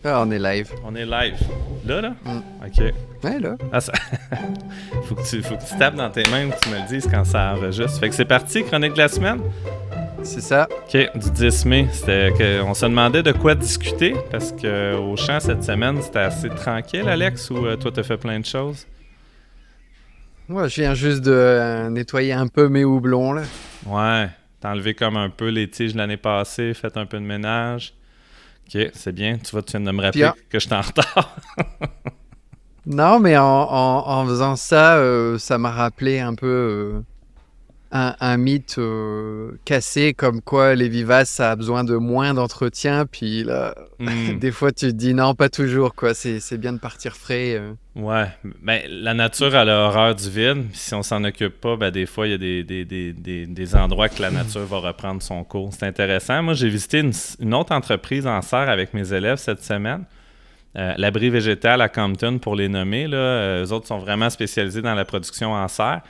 Ah, on est live. On est live. Là? Mm. OK. Ouais, là. Ah, ça... faut que tu tapes dans tes mains, que tu me le dises quand ça enregistre. Fait que c'est parti, chronique de la semaine. C'est ça. OK, du 10 mai. On se demandait de quoi discuter, parce que au champ, cette semaine, c'était assez tranquille, Alex, ou toi, t'as fait plein de choses? Moi, je viens juste de nettoyer un peu mes houblons, là. Ouais, t'as enlevé comme un peu les tiges l'année passée, fait un peu de ménage. OK, c'est bien. Tu vois, tu viens de me Puis, rappeler que je suis en retard. non, mais en faisant ça, ça m'a rappelé un peu un mythe cassé, comme quoi les vivaces, ça a besoin de moins d'entretien. Puis là, Hmm. des fois, tu te dis non, pas toujours, quoi. C'est bien de partir frais. Ouais, ben la nature elle a horreur du vide. Puis si on s'en occupe pas, ben des fois il y a des endroits que la nature va reprendre son cours. C'est intéressant. Moi, j'ai visité une autre entreprise en serre avec mes élèves cette semaine. L'abri végétal à Compton, pour les nommer. Là, eux autres sont vraiment spécialisés dans la production en serre.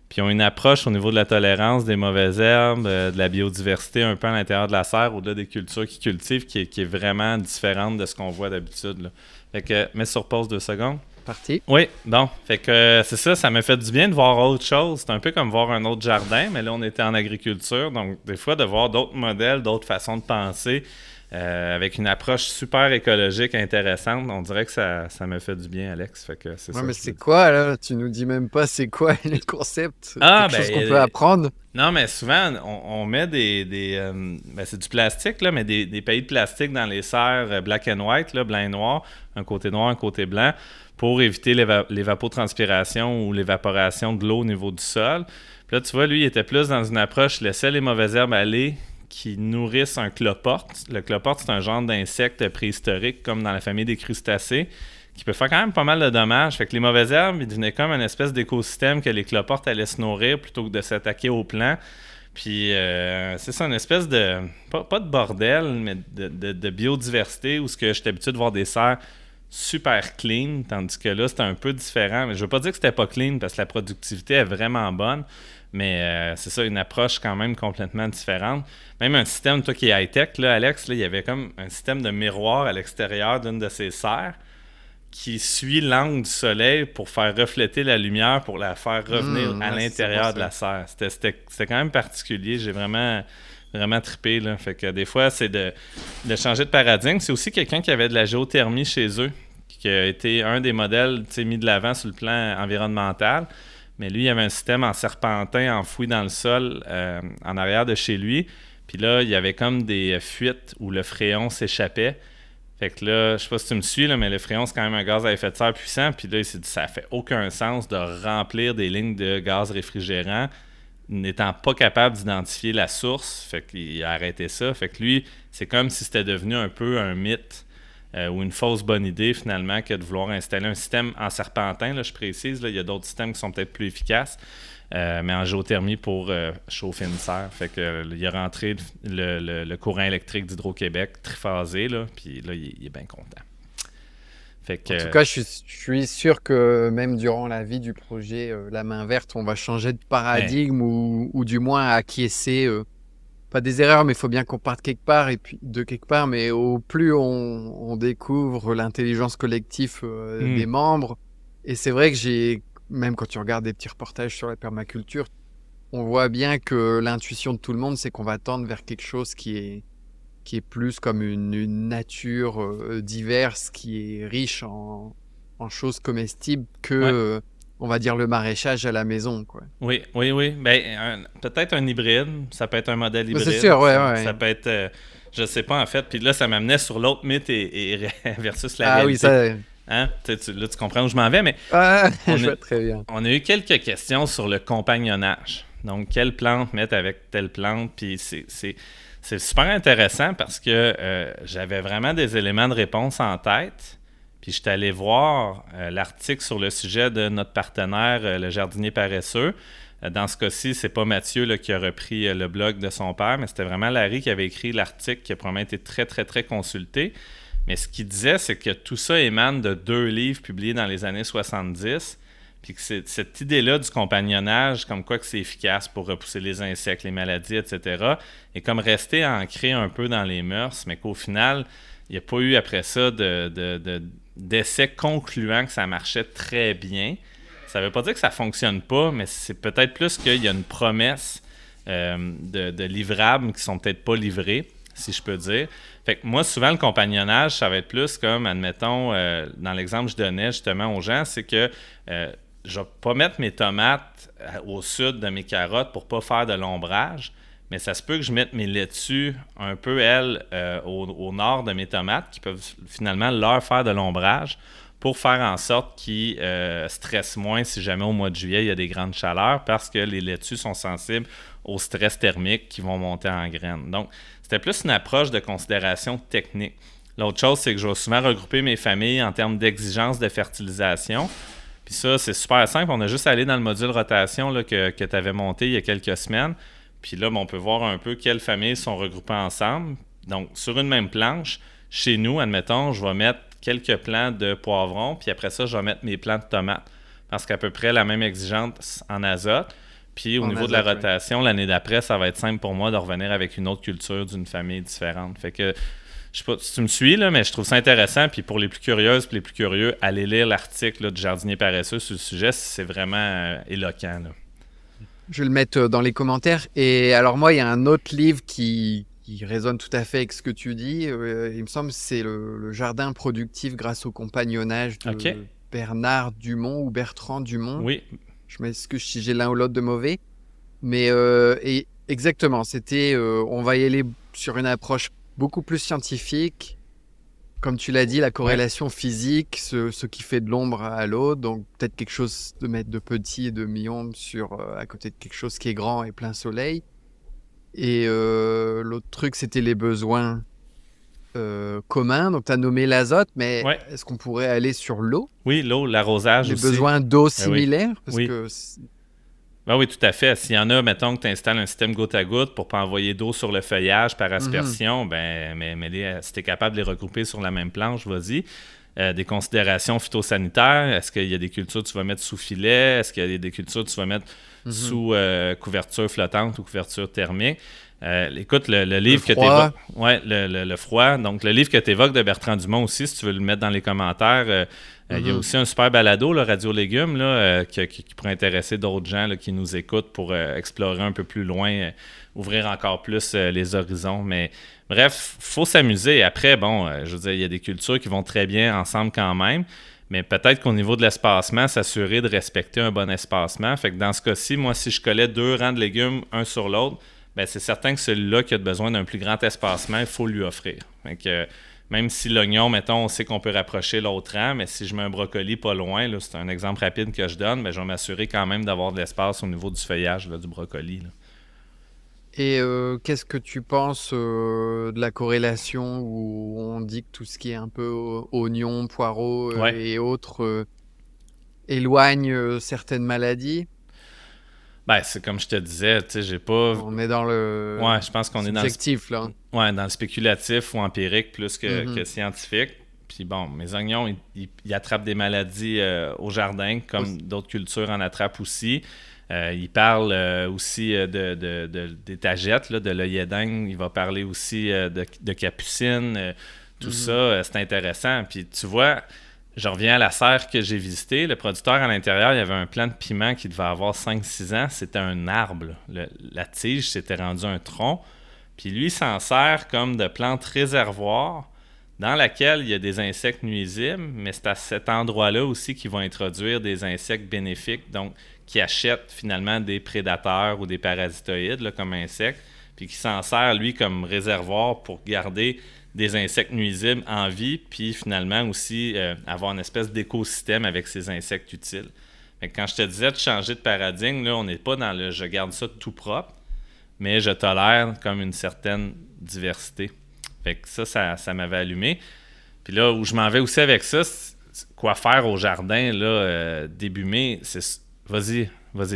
Puis ils ont une approche au niveau de la tolérance des mauvaises herbes, de la biodiversité un peu à l'intérieur de la serre, au-delà des cultures qu'ils cultivent, qui est vraiment différente de ce qu'on voit d'habitude. Là. Fait que, mets sur pause 2 secondes. Parti. Oui, bon, fait que c'est ça m'a fait du bien de voir autre chose. C'est un peu comme voir un autre jardin, mais là, on était en agriculture, donc des fois, de voir d'autres modèles, d'autres façons de penser, avec une approche super écologique intéressante, on dirait que ça me fait du bien, Alex. Fait que c'est Ouais, ça mais que je c'est voulais dire. quoi, là? Tu nous dis même pas c'est quoi le concept? Ah, Quelque chose qu'on peut ben, apprendre? non, mais souvent, on met ben, c'est du plastique, là, mais des pays de plastique dans les serres black and white, là, blanc et noir, noir, un côté blanc, pour éviter l'évapotranspiration ou l'évaporation de l'eau au niveau du sol. Puis là, tu vois, lui, il était plus dans une approche, il laissait les mauvaises herbes aller, qui nourrissent un cloporte. Le cloporte, c'est un genre d'insecte préhistorique, comme dans la famille des crustacés, qui peut faire quand même pas mal de dommages. Fait que les mauvaises herbes, ils devenaient comme une espèce d'écosystème que les cloportes allaient se nourrir plutôt que de s'attaquer aux plants. Puis c'est ça, une espèce de... Pas de bordel, mais de biodiversité où ce que j'étais habitué de voir des serres super clean, tandis que là, c'était un peu différent. Mais je veux pas dire que c'était pas clean, parce que la productivité est vraiment bonne, mais c'est ça, une approche quand même complètement différente. Même un système, toi qui est high-tech, là, Alex, là, il y avait comme un système de miroir à l'extérieur d'une de ces serres qui suit l'angle du soleil pour faire refléter la lumière, pour la faire revenir à Ouais, c'est pour l'intérieur de ça. la serre. C'était quand même particulier. J'ai vraiment trippé. Là. Fait que des fois, c'est de changer de paradigme. C'est aussi quelqu'un qui avait de la géothermie chez eux, qui a été un des modèles mis de l'avant sur le plan environnemental. Mais lui, il avait un système en serpentin enfoui dans le sol en arrière de chez lui. Puis là, il y avait comme des fuites où le fréon s'échappait. Fait que là, je sais pas si tu me suis, là, mais le fréon, c'est quand même un gaz à effet de serre puissant. Puis là, il s'est dit, ça fait aucun sens de remplir des lignes de gaz réfrigérant n'étant pas capable d'identifier la source. Fait qu'il a arrêté ça. Fait que lui, c'est comme si c'était devenu un peu un mythe ou une fausse bonne idée, finalement, que de vouloir installer un système en serpentin. Là, je précise, là, il y a d'autres systèmes qui sont peut-être plus efficaces. Mais en géothermie pour chauffer une serre. Fait que il a rentré le courant électrique d'Hydro-Québec triphasé, là, puis là, il est bien content. Fait En tout que, cas, je suis sûr que même durant la vie du projet La Main Verte, on va changer de hey, paradigme ou du moins acquiescer. Pas des erreurs, mais il faut bien qu'on parte quelque part et puis de quelque part. Mais au plus on découvre l'intelligence collective des membres, et c'est vrai que même quand tu regardes des petits reportages sur la permaculture, on voit bien que l'intuition de tout le monde, c'est qu'on va tendre vers quelque chose qui est plus comme une nature diverse, qui est riche en choses comestibles que, ouais, on va dire, le maraîchage à la maison, quoi. oui. Ben, peut-être un hybride. Ça peut être un modèle Mais c'est hybride. sûr, ouais, Ça ouais. peut être, je sais pas en fait. Puis là, ça m'amenait sur l'autre mythe versus la Ah oui, réalité. ça, Hein? Là, tu comprends où je m'en vais, mais ah, on je a, vois très bien. on a eu quelques questions sur le compagnonnage. Donc, quelle plante mettre avec telle plante. Puis c'est super intéressant parce que j'avais vraiment des éléments de réponse en tête. Puis j'étais allé voir l'article sur le sujet de notre partenaire, le jardinier paresseux. Dans ce cas-ci, c'est pas Mathieu là, qui a repris le blog de son père, mais c'était vraiment Larry qui avait écrit l'article qui a probablement été très, très, très consulté. Mais ce qu'il disait, c'est que tout ça émane de 2 livres publiés dans les années 70, puis que cette idée-là du compagnonnage, comme quoi que c'est efficace pour repousser les insectes, les maladies, etc., est comme resté ancré un peu dans les mœurs, mais qu'au final, il n'y a pas eu après ça d'essais concluants que ça marchait très bien. Ça ne veut pas dire que ça ne fonctionne pas, mais c'est peut-être plus qu'il y a une promesse de livrables qui sont peut-être pas livrés, si je peux dire. Fait que moi, souvent, le compagnonnage, ça va être plus comme, admettons, dans l'exemple que je donnais justement aux gens, c'est que je vais pas mettre mes tomates au sud de mes carottes pour pas faire de l'ombrage, mais ça se peut que je mette mes laitues un peu, elles, au nord de mes tomates, qui peuvent finalement leur faire de l'ombrage pour faire en sorte qu'ils stressent moins si jamais au mois de juillet, il y a des grandes chaleurs, parce que les laitues sont sensibles au stress thermique qui vont monter en graines. Donc, c'était plus une approche de considération technique. L'autre chose, c'est que je vais souvent regrouper mes familles en termes d'exigence de fertilisation. Puis ça, c'est super simple. On a juste à aller dans le module rotation là, que tu avais monté il y a quelques semaines. Puis là, on peut voir un peu quelles familles sont regroupées ensemble. Donc, sur une même planche, chez nous, admettons, je vais mettre quelques plants de poivrons, puis après ça, je vais mettre mes plants de tomates. Parce qu'à peu près la même exigence en azote. Puis au niveau de la rotation, l'année d'après, ça va être simple pour moi de revenir avec une autre culture d'une famille différente. Fait que, je sais pas si tu me suis, là, mais je trouve ça intéressant. Puis pour les plus curieuses et les plus curieux, allez lire l'article là, du jardinier paresseux sur le sujet. C'est vraiment éloquent. Là. Je vais le mettre dans les commentaires. Et alors moi, il y a un autre livre qui résonne tout à fait avec ce que tu dis. Il me semble que c'est le Jardin productif grâce au compagnonnage de Bernard Dumont ou Bertrand Dumont. Oui. Je m'excuse si j'ai l'un ou l'autre de mauvais. Mais et exactement, c'était on va y aller sur une approche beaucoup plus scientifique. Comme tu l'as dit, la corrélation physique, ce qui fait de l'ombre à l'autre. Donc peut-être quelque chose de mettre de petit et de mi-ombre à côté de quelque chose qui est grand et plein soleil. Et l'autre truc, c'était les besoins communs. Donc tu as nommé l'azote, mais est-ce qu'on pourrait aller sur l'eau? Oui, l'eau, l'arrosage aussi. Les besoins d'eau similaires? Parce oui. que Ben oui, tout à fait. S'il y en a, mettons que tu installes un système goutte à goutte pour ne pas envoyer d'eau sur le feuillage par aspersion, si tu es capable de les regrouper sur la même planche, vas-y. Des considérations phytosanitaires. Est-ce qu'il y a des cultures que tu vas mettre sous filet? Est-ce qu'il y a des cultures que tu vas mettre sous couverture flottante ou couverture thermique? Écoute, le livre que tu évoques. Ouais, le froid. Donc, le livre que tu évoques de Bertrand Dumont aussi, si tu veux le mettre dans les commentaires. Il y a aussi un super balado, là, Radio Légumes, là, qui pourrait intéresser d'autres gens là, qui nous écoutent pour explorer un peu plus loin, ouvrir encore plus les horizons. Mais bref, il faut s'amuser. Après, je veux dire, il y a des cultures qui vont très bien ensemble quand même. Mais peut-être qu'au niveau de l'espacement, s'assurer de respecter un bon espacement. Fait que dans ce cas-ci, moi, si je collais 2 rangs de légumes un sur l'autre, c'est certain que celui-là qui a besoin d'un plus grand espacement, il faut lui offrir. Fait que, même si l'oignon, mettons, on sait qu'on peut rapprocher l'autre rang, mais si je mets un brocoli pas loin, là, c'est un exemple rapide que je donne, je vais m'assurer quand même d'avoir de l'espace au niveau du feuillage là, du brocoli. Là. Et qu'est-ce que tu penses de la corrélation où on dit que tout ce qui est un peu oignon, poireaux et autres éloigne certaines maladies? C'est comme je te disais, tu sais, j'ai pas... On est dans le... Ouais, je pense qu'on est dans subjectif, là. Ouais, dans le spéculatif ou empirique plus que scientifique. Puis mes oignons, ils attrapent des maladies au jardin, comme d'autres cultures en attrapent aussi. Il parle aussi des tagettes, là, de l'œillet d'Inde. Il va parler aussi de capucine. Tout ça, c'est intéressant. Puis tu vois... Je reviens à la serre que j'ai visitée. Le producteur, à l'intérieur, il y avait un plant de piment qui devait avoir 5-6 ans. C'était un arbre. La tige s'était rendue un tronc. Puis lui, il s'en sert comme de plante réservoir dans laquelle il y a des insectes nuisibles, mais c'est à cet endroit-là aussi qu'ils vont introduire des insectes bénéfiques, donc qui achètent finalement des prédateurs ou des parasitoïdes là, comme insectes, puis qui s'en sert, lui, comme réservoir pour garder des insectes nuisibles en vie, puis finalement aussi avoir une espèce d'écosystème avec ces insectes utiles. Fait que quand je te disais de changer de paradigme, là, on n'est pas dans le « je garde ça tout propre », mais je tolère comme une certaine diversité. Fait que ça m'avait allumé. Puis là, où je m'en vais aussi avec ça, quoi faire au jardin, là, début mai, c'est... Vas-y,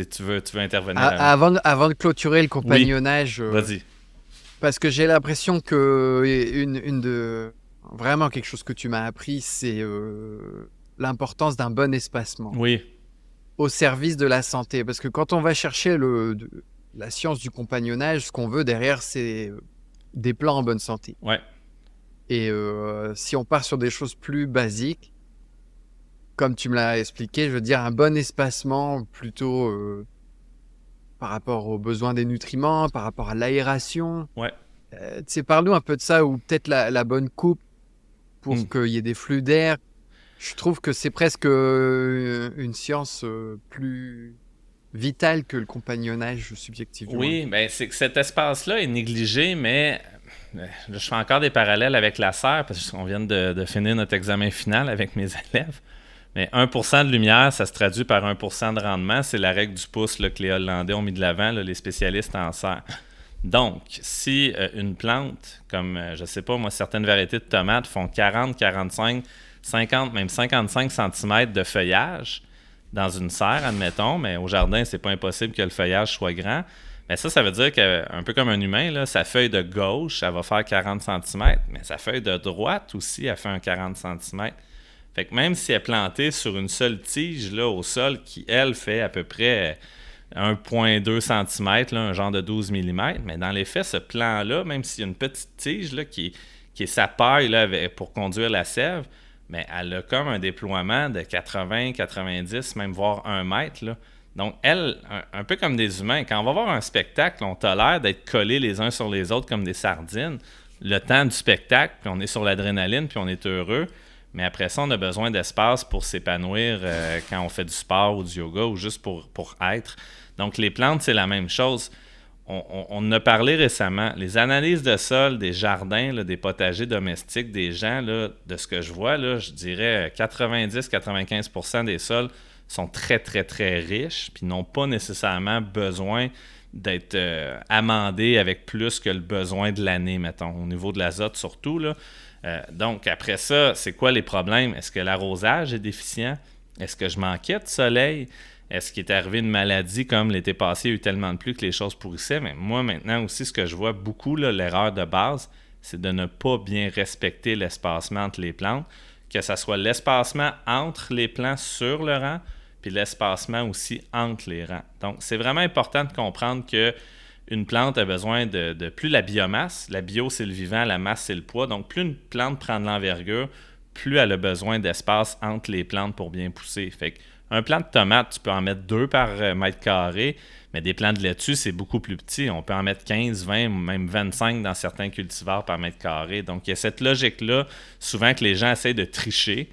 tu veux intervenir. Avant de clôturer le compagnonnage... Oui. Vas-y. Parce que j'ai l'impression que vraiment quelque chose que tu m'as appris, c'est l'importance d'un bon espacement. Oui. Au service de la santé. Parce que quand on va chercher la science du compagnonnage, ce qu'on veut derrière, c'est des plants en bonne santé. Ouais. Et si on part sur des choses plus basiques, comme tu me l'as expliqué, je veux dire un bon espacement plutôt par rapport aux besoins des nutriments, par rapport à l'aération. Ouais. Tu sais, parle-nous un peu de ça, ou peut-être la bonne coupe pour qu'il y ait des flux d'air. Je trouve que c'est presque une science plus vitale que le compagnonnage subjectif du moins. Oui, ben c'est que cet espace-là est négligé, mais là, je fais encore des parallèles avec la serre, parce qu'on vient de finir notre examen final avec mes élèves. Mais 1% de lumière, ça se traduit par 1% de rendement. C'est la règle du pouce là, que les Hollandais ont mis de l'avant, là, les spécialistes en serre. Donc, si une plante, comme, je sais pas, moi, certaines variétés de tomates font 40, 45, 50, même 55 cm de feuillage dans une serre, admettons, mais au jardin, c'est pas impossible que le feuillage soit grand. Mais ça veut dire qu'un peu comme un humain, là, sa feuille de gauche, elle va faire 40 cm, mais sa feuille de droite aussi, elle fait un 40 cm. Fait que même si elle est plantée sur une seule tige là, au sol, qui, elle, fait à peu près 1,2 cm, là, un genre de 12 mm, mais dans les faits, ce plant-là, même s'il y a une petite tige là, qui est sa paille là, pour conduire la sève, mais elle a comme un déploiement de 80, 90, même voire 1 mètre. Là. Donc, elle, un peu comme des humains, quand on va voir un spectacle, on tolère d'être collés les uns sur les autres comme des sardines. Le temps du spectacle, puis on est sur l'adrénaline, puis on est heureux. Mais après ça, on a besoin d'espace pour s'épanouir quand on fait du sport ou du yoga ou juste pour être. Donc, les plantes, c'est la même chose. On en a parlé récemment. Les analyses de sol des jardins, là, des potagers domestiques, des gens, là, de ce que je vois, là, je dirais 90-95% des sols sont très, très, très riches puis n'ont pas nécessairement besoin d'être amendés avec plus que le besoin de l'année, mettons, au niveau de l'azote surtout, là. Donc, après ça, c'est quoi les problèmes? Est-ce que l'arrosage est déficient? Est-ce que je manquais de soleil? Est-ce qu'il est arrivé une maladie comme l'été passé, il y a eu tellement de pluie que les choses pourrissaient? Mais moi, maintenant aussi, ce que je vois beaucoup, là, l'erreur de base, c'est de ne pas bien respecter l'espacement entre les plantes, que ce soit l'espacement entre les plants sur le rang, puis l'espacement aussi entre les rangs. Donc, c'est vraiment important de comprendre que une plante a besoin de plus la biomasse. La bio, c'est le vivant, la masse, c'est le poids. Donc, plus une plante prend de l'envergure, plus elle a besoin d'espace entre les plantes pour bien pousser. Fait qu'un plant de tomate, tu peux en mettre 2 par mètre carré, mais des plants de laitue, c'est beaucoup plus petit. On peut en mettre 15, 20, même 25 dans certains cultivars par mètre carré. Donc, il y a cette logique-là, souvent que les gens essayent de tricher,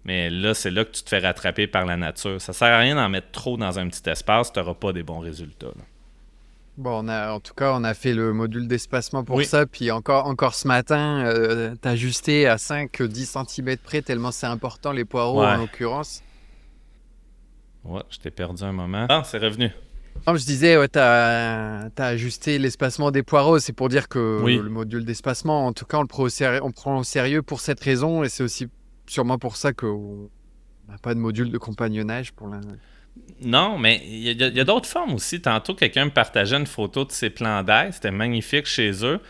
mais là, c'est là que tu te fais rattraper par la nature. Ça sert à rien d'en mettre trop dans un petit espace, tu n'auras pas des bons résultats, là. Bon, en tout cas, on a fait le module d'espacement pour Oui. ça. Puis encore ce matin, t'as ajusté à 5-10 cm près, tellement c'est important, les poireaux en Ouais. l'occurrence. Ouais, je t'ai perdu un moment. Ah, c'est revenu. Non, je disais, ouais, t'as ajusté l'espacement des poireaux. C'est pour dire que Oui. le module d'espacement, en tout cas, on prend au sérieux pour cette raison. Et c'est aussi sûrement pour ça qu'on n'a pas de module de compagnonnage pour l'instant. Non, mais il y a d'autres formes aussi. Tantôt, quelqu'un me partageait une photo de ses plants d'ail. C'était magnifique chez eux.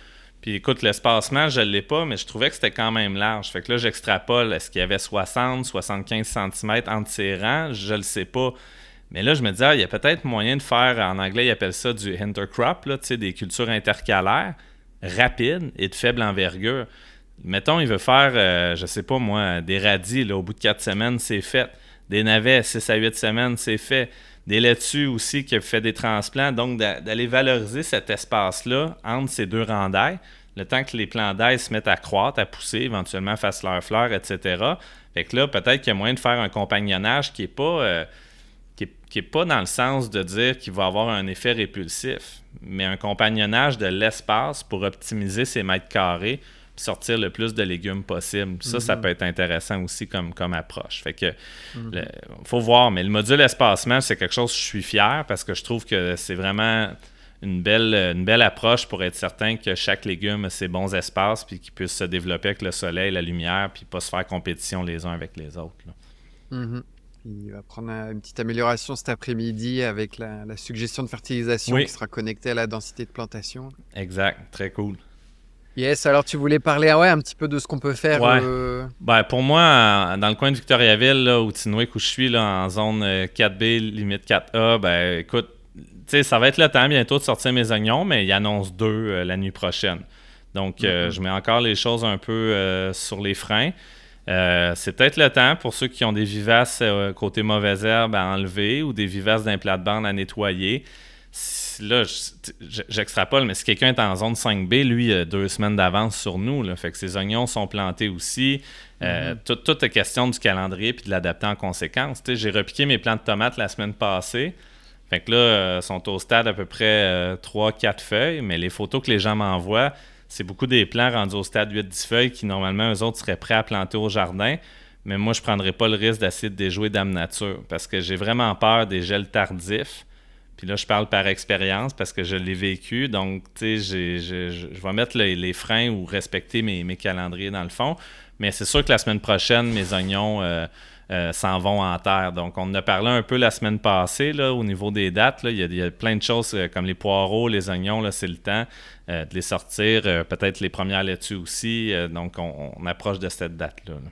Puis écoute, l'espacement, je ne l'ai pas, mais je trouvais que c'était quand même large. Fait que là, j'extrapole. Est-ce qu'il y avait 60, 75 cm entre ces rangs? Je ne le sais pas. Mais là, je me disais, il y a peut-être moyen de faire, en anglais, ils appellent ça du intercrop, là, des cultures intercalaires rapides et de faible envergure. Mettons, il veut faire, je sais pas moi, des radis, là, au bout de 4 semaines, c'est fait. Des navets, 6 à 8 semaines, c'est fait. Des laitues aussi qui fait des transplants. Donc, d'aller valoriser cet espace-là entre ces deux rangs d'ail, le temps que les plants d'ail se mettent à croître, à pousser, éventuellement fassent leurs fleurs, etc. Fait que là, peut-être qu'il y a moyen de faire un compagnonnage qui est pas... qui est pas dans le sens de dire qu'il va avoir un effet répulsif, mais un compagnonnage de l'espace pour optimiser ses mètres carrés puis sortir le plus de légumes possible. Ça peut être intéressant aussi comme approche. Fait que faut voir, mais le module espacement, c'est quelque chose que je suis fier parce que je trouve que c'est vraiment une belle approche pour être certain que chaque légume a ses bons espaces puis qu'il puisse se développer avec le soleil, la lumière, puis pas se faire compétition les uns avec les autres, là. Il va prendre une petite amélioration cet après-midi avec la suggestion de fertilisation qui sera connectée à la densité de plantation. Exact, très cool. Yes, alors tu voulais parler un petit peu de ce qu'on peut faire. Ben, pour moi, dans le coin de Victoriaville, là, au Tinwick où je suis, là, en zone 4B, limite 4A, ben écoute, ça va être le temps bientôt de sortir mes oignons, mais ils annoncent 2 la nuit prochaine. Donc, je mets encore les choses un peu sur les freins. C'est peut-être le temps pour ceux qui ont des vivaces côté mauvaise herbe à enlever ou des vivaces d'un plate-bande à nettoyer. Là, j'extrapole, mais si quelqu'un est en zone 5B, lui, il a 2 semaines d'avance sur nous. Là, fait que ses oignons sont plantés aussi. Tout est question du calendrier puis de l'adapter en conséquence. J'ai repiqué mes plants de tomates la semaine passée. Fait que là, sont au stade à peu près 3-4 feuilles, mais les photos que les gens m'envoient, c'est beaucoup des plants rendus au stade 8-10 feuilles qui, normalement, eux autres seraient prêts à planter au jardin. Mais moi, je ne prendrais pas le risque d'essayer de déjouer Dame Nature parce que j'ai vraiment peur des gels tardifs. Puis là, je parle par expérience parce que je l'ai vécu. Donc, tu sais, je vais mettre les freins ou respecter mes calendriers dans le fond. Mais c'est sûr que la semaine prochaine, mes oignons s'en vont en terre. Donc, on en a parlé un peu la semaine passée là, au niveau des dates. Là. Il y a plein de choses comme les poireaux, les oignons, là, c'est le temps de les sortir. Peut-être les premières laitues aussi. Donc, on approche de cette date-là. Là.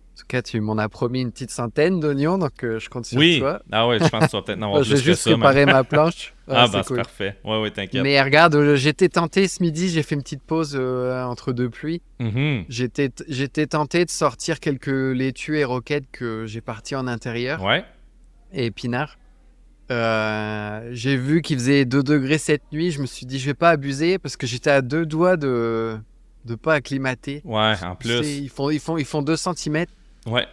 En tout cas, tu m'en as promis une petite centaine d'oignons, donc je compte sur toi. Ah oui, je pense que tu vas peut-être en avoir Je plus vais juste que ça. préparer ma planche. C'est cool. parfait. Oui, t'inquiète. Mais regarde, j'étais tenté ce midi, j'ai fait une petite pause entre deux pluies. J'étais tenté de sortir quelques laitues et roquettes que j'ai parties en intérieur. Ouais. Et épinards. J'ai vu qu'il faisait 2 degrés cette nuit. Je me suis dit, je vais pas abuser parce que j'étais à 2 doigts de pas acclimater. Ouais, en plus. Ils font 2 cm. Ouais.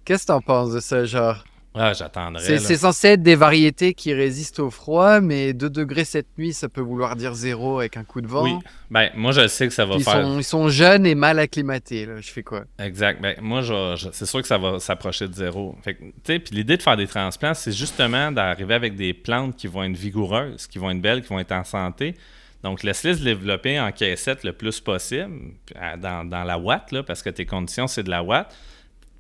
Qu'est-ce que t'en penses de ça, genre? Ah, j'attendrais. C'est censé être des variétés qui résistent au froid, mais 2 degrés cette nuit, ça peut vouloir dire 0 avec un coup de vent. Oui. Ben, moi, je sais que ça va faire... Ils sont jeunes et mal acclimatés, là. Je fais quoi? Exact. Ben, moi, c'est sûr que ça va s'approcher de 0. Fait que, tu sais, puis l'idée de faire des transplants, c'est justement d'arriver avec des plantes qui vont être vigoureuses, qui vont être belles, qui vont être en santé. Donc, laisse-les se développer en caissette le plus possible, dans la ouate, là, parce que tes conditions, c'est de la ouate.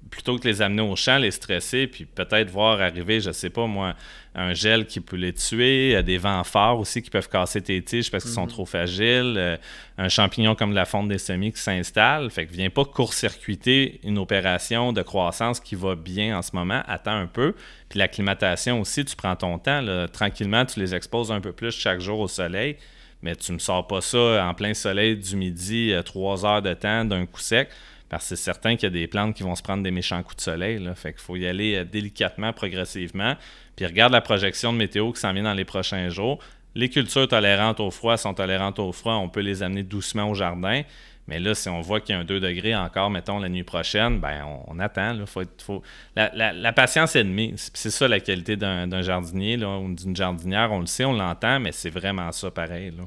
Plutôt que les amener au champ, les stresser, puis peut-être voir arriver, je sais pas moi, un gel qui peut les tuer, des vents forts aussi qui peuvent casser tes tiges parce qu'ils sont trop fragiles, un champignon comme la fonte des semis qui s'installe. Fait que viens pas court-circuiter une opération de croissance qui va bien en ce moment, attends un peu. Puis l'acclimatation aussi, tu prends ton temps, là. Tranquillement, tu les exposes un peu plus chaque jour au soleil, mais tu me sors pas ça en plein soleil du midi, 3 heures de temps d'un coup sec. Parce que c'est certain qu'il y a des plantes qui vont se prendre des méchants coups de soleil. Là. Fait qu'il faut y aller délicatement, progressivement. Puis regarde la projection de météo qui s'en vient dans les prochains jours. Les cultures tolérantes au froid sont tolérantes au froid. On peut les amener doucement au jardin. Mais là, si on voit qu'il y a un 2 degrés encore, mettons, la nuit prochaine, ben on attend. Là. La patience est ennemie. C'est ça la qualité d'un jardinier là, ou d'une jardinière. On le sait, on l'entend, mais c'est vraiment ça pareil. Là.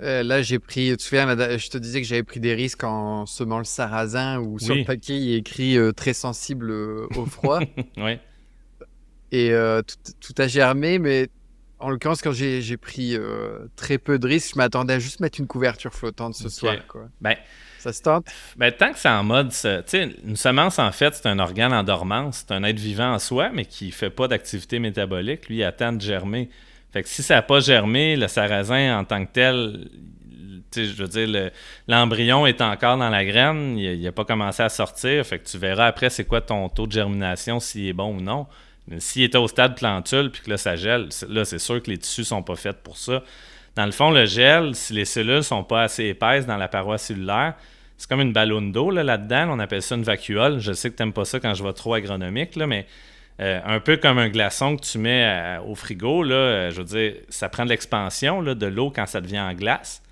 Là, j'ai pris, tu te souviens, je te disais que j'avais pris des risques en semant le sarrasin où sur le paquet il est écrit très sensible au froid. Oui. Et tout a germé, mais en l'occurrence, quand j'ai pris très peu de risques, je m'attendais à juste mettre une couverture flottante ce soir. Quoi. Ben, ça se tente? Ben, tant que c'est en mode, tu sais, une semence, en fait, c'est un organe en dormance, c'est un être vivant en soi, mais qui ne fait pas d'activité métabolique. Lui, il attend de germer. Fait que si ça n'a pas germé, le sarrasin en tant que tel, je veux dire, l'embryon est encore dans la graine, il n'a pas commencé à sortir. Fait que tu verras après c'est quoi ton taux de germination, s'il est bon ou non. Mais s'il était au stade plantule puis que là, ça gèle, là, c'est sûr que les tissus sont pas faits pour ça. Dans le fond, le gel, si les cellules sont pas assez épaisses dans la paroi cellulaire, c'est comme une ballonne d'eau là-dedans. On appelle ça une vacuole. Je sais que tu n'aimes pas ça quand je vais trop agronomique, là, mais... un peu comme un glaçon que tu mets au frigo, là, je veux dire, ça prend de l'expansion là, de l'eau quand ça devient en glace.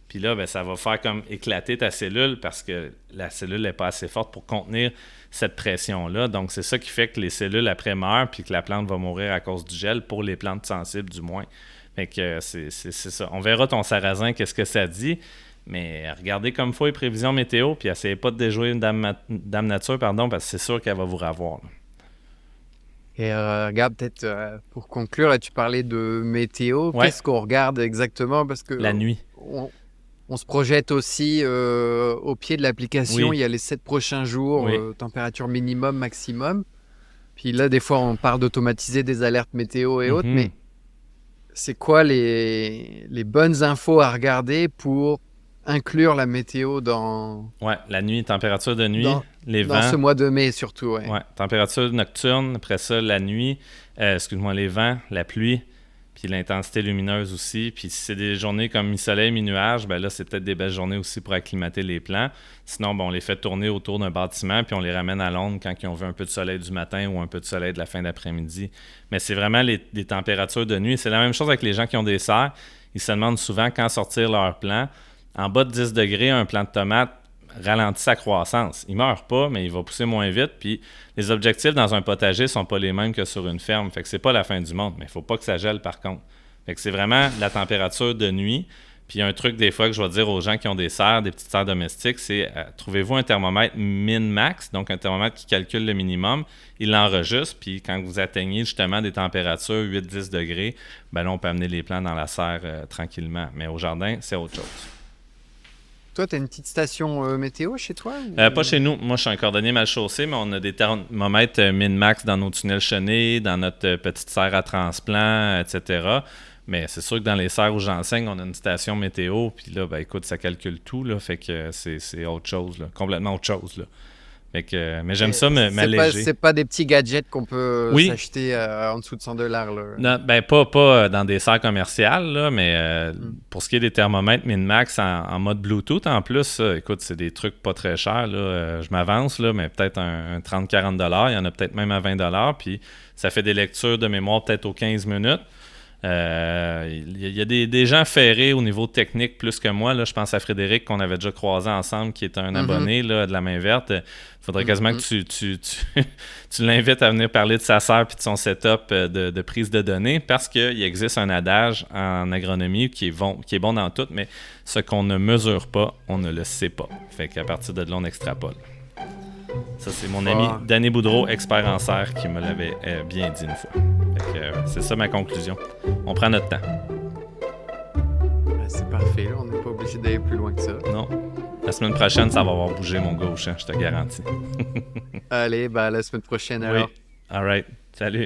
Puis là, ben, ça va faire comme éclater ta cellule parce que la cellule n'est pas assez forte pour contenir cette pression-là. Donc, c'est ça qui fait que les cellules après meurent puis que la plante va mourir à cause du gel, pour les plantes sensibles du moins. Fait que c'est ça. On verra ton sarrasin, qu'est-ce que ça dit. Mais regardez comme il faut les prévisions météo, puis essayez pas de déjouer une Dame Nature, parce que c'est sûr qu'elle va vous ravoir. Là. Et regarde, peut-être pour conclure, là, tu parlais de météo. Ouais. Qu'est-ce qu'on regarde exactement? Parce que la nuit. On se projette aussi au pied de l'application. Oui. Il y a les 7 prochains jours, Oui. température minimum, maximum. Puis là, des fois, on part d'automatiser des alertes météo et autres. Mais c'est quoi les bonnes infos à regarder pour inclure la météo dans... Ouais, la nuit, température de nuit, les vents. Dans ce mois de mai surtout, ouais. Ouais, température nocturne, après ça, la nuit, les vents, la pluie, puis l'intensité lumineuse aussi. Puis si c'est des journées comme mi-soleil, mi-nuage, ben là, c'est peut-être des belles journées aussi pour acclimater les plants. Sinon, on les fait tourner autour d'un bâtiment, puis on les ramène à l'ombre quand ils ont vu un peu de soleil du matin ou un peu de soleil de la fin d'après-midi. Mais c'est vraiment les températures de nuit. C'est la même chose avec les gens qui ont des serres. Ils se demandent souvent quand sortir leur plant. En bas de 10 degrés, un plant de tomate ralentit sa croissance. Il ne meurt pas, mais il va pousser moins vite. Puis les objectifs dans un potager ne sont pas les mêmes que sur une ferme. Fait que c'est pas la fin du monde, mais il ne faut pas que ça gèle par contre. Fait que c'est vraiment la température de nuit. Puis un truc des fois que je vais dire aux gens qui ont des serres, des petites serres domestiques, c'est trouvez-vous un thermomètre min-max, donc un thermomètre qui calcule le minimum, il l'enregistre, puis quand vous atteignez justement des températures 8-10 degrés, ben là, on peut amener les plants dans la serre tranquillement. Mais au jardin, c'est autre chose. Toi, tu as une petite station météo chez toi Pas chez nous. Moi, je suis un cordonnier mal chaussé, mais on a des thermomètres min-max dans nos tunnels chenés, dans notre petite serre à transplant, etc. Mais c'est sûr que dans les serres où j'enseigne, on a une station météo, puis là, ben écoute, ça calcule tout, là, fait que c'est autre chose, là, complètement autre chose, là. Fait que, mais j'aime ça m'alléger. C'est pas des petits gadgets qu'on peut Oui. s'acheter en dessous de $100, là. Non, ben pas dans des serres commerciales, là, mais pour ce qui est des thermomètres min-max en mode Bluetooth, en plus, ça, écoute, c'est des trucs pas très chers, là. Je m'avance, là, mais peut-être un 30-40$, il y en a peut-être même à 20$, puis ça fait des lectures de mémoire peut-être aux 15 minutes. Il y a des gens ferrés au niveau technique plus que moi. Là, je pense à Frédéric qu'on avait déjà croisé ensemble, qui est un abonné là, de la main verte. Il faudrait quasiment que tu l'invites à venir parler de sa sœur et de son setup de prise de données, parce qu'il existe un adage en agronomie qui est bon dans tout, mais ce qu'on ne mesure pas, on ne le sait pas. Fait qu'à partir de là, on extrapole. Ça, c'est mon ami Danny Boudreau, expert en serre, qui me l'avait bien dit une fois. Fait que, c'est ça ma conclusion. On prend notre temps. C'est parfait, là. On n'est pas obligé d'aller plus loin que ça. Non. La semaine prochaine, ça va avoir bougé, mon gauche, hein, je te garantis. Allez, la semaine prochaine alors. Oui. All right. Salut.